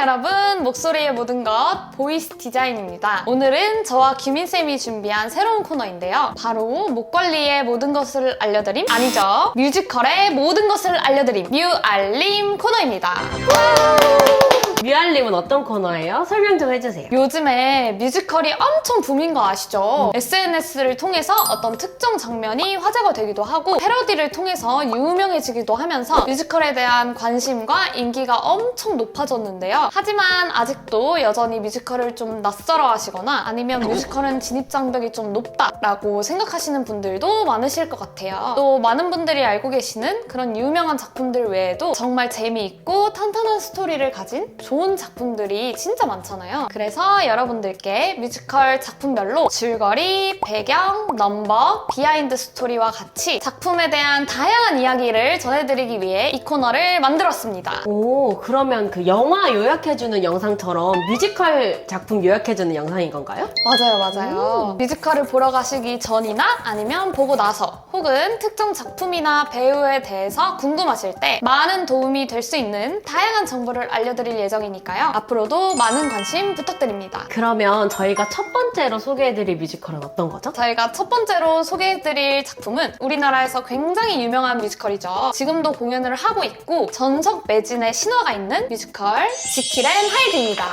여러분, 목소리의 모든 것 보이스 디자인입니다. 오늘은 저와 규민쌤이 준비한 새로운 코너인데요. 바로 목 관리의 모든 것을 알려드림? 아니죠. 뮤지컬의 모든 것을 알려드림 뮤알림 코너입니다. 뮤알림은 어떤 코너예요? 설명 좀 해주세요. 요즘에 뮤지컬이 엄청 붐인 거 아시죠? SNS를 통해서 어떤 특정 장면이 화제가 되기도 하고 패러디를 통해서 유명해지기도 하면서 뮤지컬에 대한 관심과 인기가 엄청 높아졌는데요. 하지만 아직도 여전히 뮤지컬을 좀 낯설어 하시거나 아니면 뮤지컬은 진입장벽이 좀 높다라고 생각하시는 분들도 많으실 것 같아요. 또 많은 분들이 알고 계시는 그런 유명한 작품들 외에도 정말 재미있고 탄탄한 스토리를 가진 좋은 작품들이 진짜 많잖아요. 그래서 여러분들께 뮤지컬 작품별로 줄거리, 배경, 넘버, 비하인드 스토리와 같이 작품에 대한 다양한 이야기를 전해드리기 위해 이 코너를 만들었습니다. 오, 그러면 그 영화 요약해주는 영상처럼 뮤지컬 작품 요약해주는 영상인 건가요? 맞아요. 뮤지컬을 보러 가시기 전이나 아니면 보고 나서 혹은 특정 작품이나 배우에 대해서 궁금하실 때 많은 도움이 될 수 있는 다양한 정보를 알려드릴 예정이니까요. 앞으로도 많은 관심 부탁드립니다. 그러면 저희가 첫 번째로 소개해드릴 뮤지컬은 어떤 거죠? 저희가 첫 번째로 소개해드릴 작품은 우리나라에서 굉장히 유명한 뮤지컬이죠. 지금도 공연을 하고 있고 전석 매진의 신화가 있는 뮤지컬 지킬 앤 하이드입니다.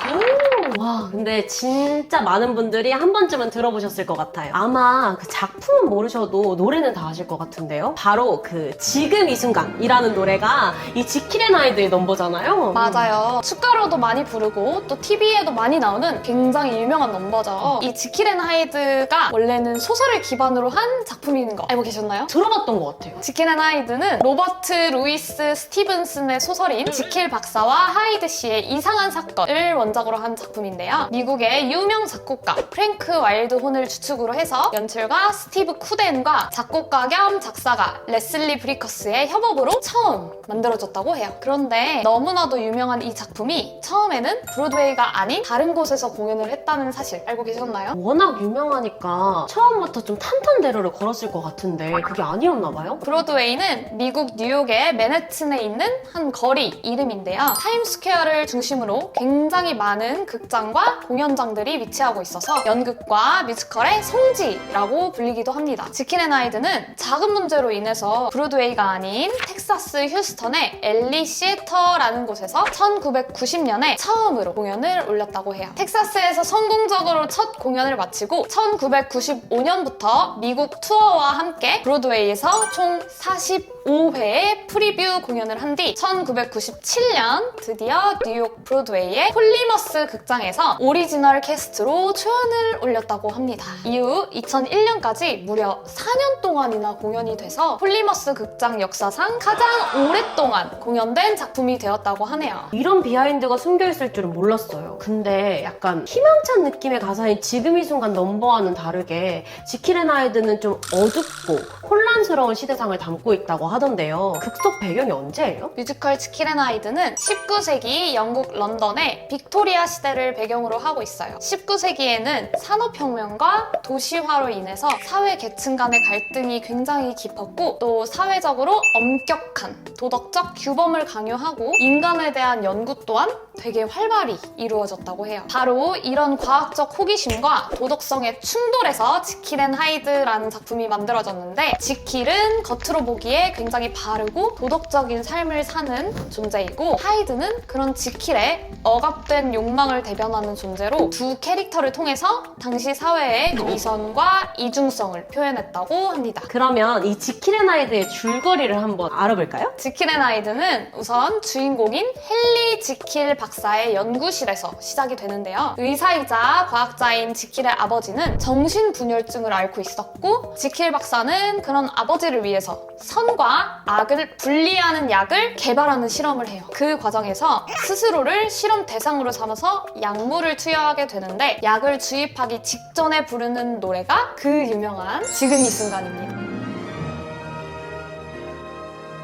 와, 근데 진짜 많은 분들이 한 번쯤은 들어보셨을 것 같아요. 아마 그 작품은 모르셔도 노래는 다 아실 것 같은데요. 바로 그 지금 이 순간이라는 노래가 이 지킬 앤 하이드의 넘버잖아요. 맞아요. 축가로도 많이 부르고 또 TV에도 많이 나오는 굉장히 유명한 넘버죠. 이 지킬 앤 하이드가 원래는 소설을 기반으로 한 작품인 거 알고 계셨나요? 들어봤던 것 같아요. 지킬 앤 하이드는 로버트 루이스 스티븐슨의 소설인 지킬 박사와 하이드 씨의 이상한 사건을 원작으로 한 작품인데요. 미국의 유명 작곡가 프랭크 와일드 혼을 주축으로 해서 연출가 스티브 쿠덴과 작곡가 겸 작사가 레슬리 브리커스의 협업으로 처음 만들어졌다고 해요. 그런데 너무나도 유명한 이 작품이 처음에는 브로드웨이가 아닌 다른 곳에서 공연을 했다는 사실 알고 계셨나요? 워낙 유명하니까 처음부터 좀 탄탄대로를 걸었을 것 같은데 그게 아니었나 봐요? 브로드웨이는 미국 뉴욕의 맨해튼에 있는 한 거리 이름인데요. 타임스퀘어를 중심으로 굉장히 많은 극장과 공연장들이 위치하고 있어서 연극과 뮤지컬의 성지라고 불리기도 합니다. 지킬 앤 하이드는 작은 문제로 인해서 브로드웨이가 아닌 텍사스 휴스턴의 엘리 시애터라는 곳에서 1990년에 처음으로 공연을 올렸다고 해요. 텍사스에서 성공적으로 첫 공연을 마치고 1995년부터 미국 투어와 함께 브로드웨이에서 총 45회의 프리뷰 공연을 한 뒤 1997년 드디어 뉴욕 브로드웨이의 폴리머스 극장에서 오리지널 캐스트로 초연을 올렸다고 합니다. 이후 2001년까지 무려 4년 동안이나 공연이 돼서 폴리머스 극장 역사상 가장 오랫동안 공연된 작품이 되었다고 하네요. 이런 비하인드가 숨겨있을 줄은 몰랐어요. 근데 약간 희망찬 느낌의 가사인 지금 이 순간 넘버와는 다르게 지킬 앤 하이드는 좀 어둡고 혼란스러운 시대상을 담고 있다고 하던데요. 극속 배경이 언제예요? 뮤지컬 지킬 앤 하이드는 19세기 영국 런던의 빅토리아 시대를 배경으로 하고 있어요. 19세기에는 산업혁명과 도시화로 인해서 사회 계층 간의 갈등이 굉장히 깊었고 또 사회적으로 엄격한 도덕적 규범을 강요하고 인간에 대한 연구 또한 되게 활발히 이루어졌다고 해요. 바로 이런 과학적 호기심과 도덕성의 충돌에서 지킬 앤 하이드라는 작품이 만들어졌는데 지킬은 겉으로 보기에 굉장히 바르고 도덕적인 삶을 사는 존재이고 하이드는 그런 지킬의 억압된 욕망을 대변하는 존재로 두 캐릭터를 통해서 당시 사회의 위선과 이중성을 표현했다고 합니다. 그러면 이 지킬 앤 하이드의 줄거리를 한번 알아볼까요? 지킬 앤 하이드는 우선 주인공인 헨리 지킬 박사의 연구실에서 시작이 되는데요. 의사이자 과학자인 지킬의 아버지는 정신분열증을 앓고 있었고 지킬 박사는 그런 아버지를 위해서 선과 악을 분리하는 약을 개발하는 실험을 해요. 그 과정에서 스스로를 실험 대상으로 삼아서 약물을 투여하게 되는데 약을 주입하기 직전에 부르는 노래가 그 유명한 지금 이 순간입니다.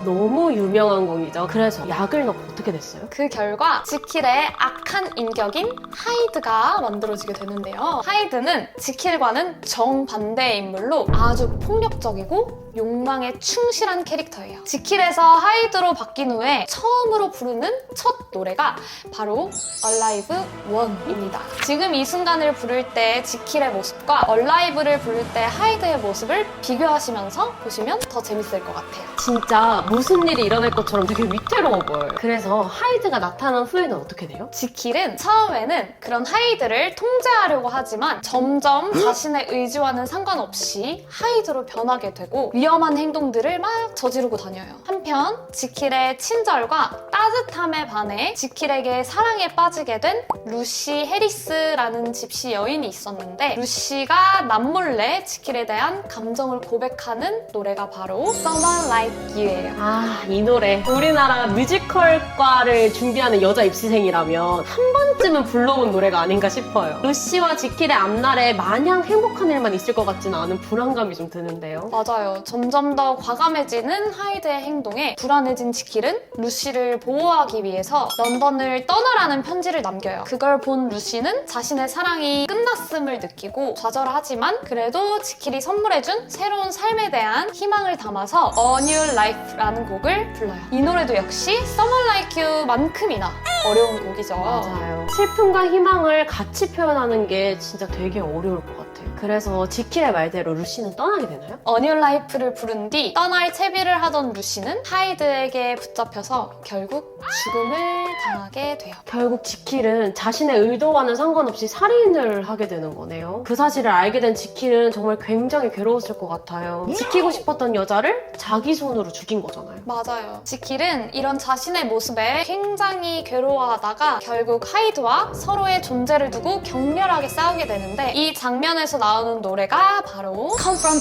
너무 유명한 곡이죠. 그래서 약을 넣고 어떻게 됐어요? 그 결과 지킬의 악한 인격인 하이드가 만들어지게 되는데요. 하이드는 지킬과는 정반대의 인물로 아주 폭력적이고 욕망에 충실한 캐릭터예요. 지킬에서 하이드로 바뀐 후에 처음으로 부르는 첫 노래가 바로 Alive 1입니다. 지금 이 순간을 부를 때 지킬의 모습과 Alive를 부를 때 하이드의 모습을 비교하시면서 보시면 더 재밌을 것 같아요. 진짜 무슨 일이 일어날 것처럼 되게 위태로워 보여요. 그래서 하이드가 나타난 후에는 어떻게 돼요? 지킬은 처음에는 그런 하이드를 통제하려고 하지만 점점 자신의 의지와는 상관없이 하이드로 변하게 되고 위험한 행동들을 막 저지르고 다녀요. 한편 지킬의 친절과 따뜻함에 반해 지킬에게 사랑에 빠지게 된 루시 해리스라는 집시 여인이 있었는데 루시가 남몰래 지킬에 대한 감정을 고백하는 노래가 바로 Someone Like You예요. 아, 이 노래. 우리나라 뮤지컬과를 준비하는 여자 입시생이라면 한 번쯤은 불러본 노래가 아닌가 싶어요. 루시와 지킬의 앞날에 마냥 행복한 일만 있을 것 같지는 않은 불안감이 좀 드는데요. 맞아요. 점점 더 과감해지는 하이드의 행동에 불안해진 지킬은 루시를 보호하기 위해서 런던을 떠나라는 편지를 남겨요. 그걸 본 루시는 자신의 사랑이 끝났음을 느끼고 좌절하지만 그래도 지킬이 선물해준 새로운 삶에 대한 희망을 담아서 A New Life라는 곡을 불러요. 이 노래도 역시 Someone Like You만큼이나 어려운 곡이죠. 맞아요. 슬픔과 희망을 같이 표현하는 게 진짜 되게 어려울 것 같아요. 그래서 지킬의 말대로 루시는 떠나게 되나요? A New Life를 부른 뒤 떠날 채비를 하던 루시는 하이드에게 붙잡혀서 결국 죽음을 당하게 돼요. 결국 지킬은 자신의 의도와는 상관없이 살인을 하게 되는 거네요. 그 사실을 알게 된 지킬은 정말 굉장히 괴로웠을 것 같아요. 지키고 싶었던 여자를 자기 손으로 죽인 거잖아요. 맞아요. 지킬은 이런 자신의 모습에 굉장히 괴로워하다가 결국 하이드와 서로의 존재를 두고 격렬하게 싸우게 되는데 이 장면에서 나오는 노래가 바로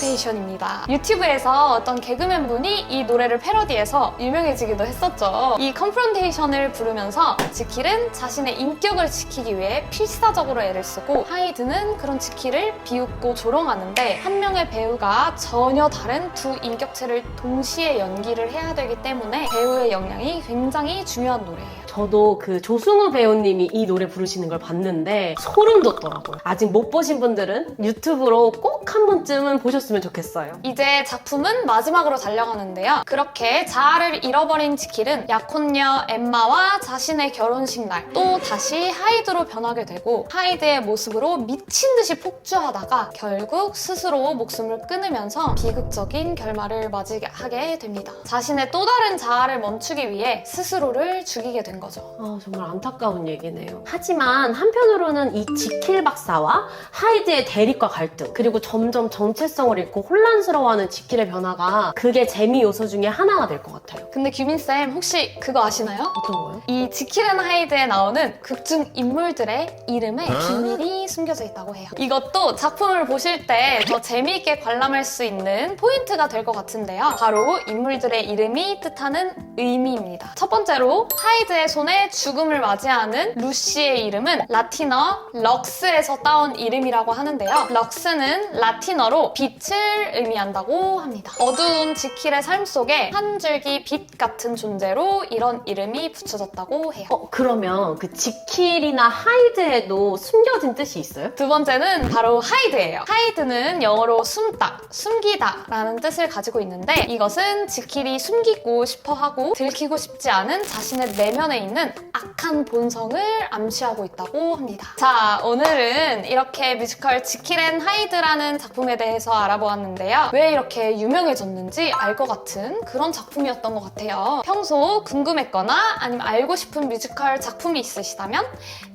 Confrontation입니다. 유튜브에서 어떤 개그맨 분이 이 노래를 패러디해서 유명해지기도 했었죠. 이 Confrontation을 부르면서 지킬은 자신의 인격을 지키기 위해 필사적으로 애를 쓰고 하이드는 그런 지킬을 비웃고 조롱하는데 한 명의 배우가 전혀 다른 두 인격체를 동시에 연기를 해야 되기 때문에 배우의 역량이 굉장히 중요한 노래예요. 저도 그 조승우 배우님이 이 노래 부르시는 걸 봤는데 소름 돋더라고요. 아직 못 보신 분들은 유튜브로 꼭 한 번쯤은 보셨으면 좋겠어요. 이제 작품은 마지막으로 달려가는데요. 그렇게 자아를 잃어버린 지킬은 약혼녀 엠마와 자신의 결혼식 날 또 다시 하이드로 변하게 되고 하이드의 모습으로 미친 듯이 폭주하다가 결국 스스로 목숨을 끊으면서 비극적인 결말을 맞이하게 됩니다. 자신의 또 다른 자아를 멈추기 위해 스스로를 죽이게 된 거죠. 아, 정말 안타까운 얘기네요. 하지만 한편으로는 이 지킬 박사와 하이드의 대립과 갈등, 그리고 점점 정체성을 잃고 혼란스러워하는 지킬의 변화가 그게 재미 요소 중에 하나가 될 것 같아요. 근데 규민쌤 혹시 그거 아시나요? 어떤 거요? 이 지킬 앤 하이드에 나오는 극중 인물들의 이름에 비밀이 숨겨져 있다고 해요. 이것도 작품을 보실 때 더 재미있게 관람할 수 있는 포인트가 될 것 같은데요. 바로 인물들의 이름이 뜻하는 의미입니다. 첫 번째로 하이드의 손에 죽음을 맞이하는 루시의 이름은 라틴어 럭스에서 따온 이름이라고 하는데요. 럭스는 라틴어로 빛을 의미한다고 합니다. 어두운 지킬의 삶 속에 한 줄기 빛 같은 존재로 이런 이름이 붙여졌다고 해요. 그러면 그 지킬이나 하이드에도 숨겨진 뜻이 있어요? 두 번째는 바로 하이드예요. 하이드는 영어로 숨다, 숨기다 라는 뜻을 가지고 있는데 이것은 지킬이 숨기고 싶어 하고 들키고 싶지 않은 자신의 내면에 있는 악한 본성을 암시하고 있다고 합니다. 자, 오늘은 이렇게 뮤지컬 지킬 앤 하이드라는 작품에 대해서 알아보았는데요. 왜 이렇게 유명해졌는지 알 것 같은 그런 작품이었던 것 같아요. 평소 궁금했거나 아니면 알고 싶은 뮤지컬 작품이 있으시다면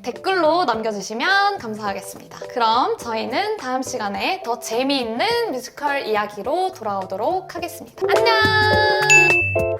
댓글로 남겨주시면 감사하겠습니다. 그럼 저희는 다음 시간에 더 재미있는 뮤지컬 이야기로 돌아오도록 하겠습니다. 안녕!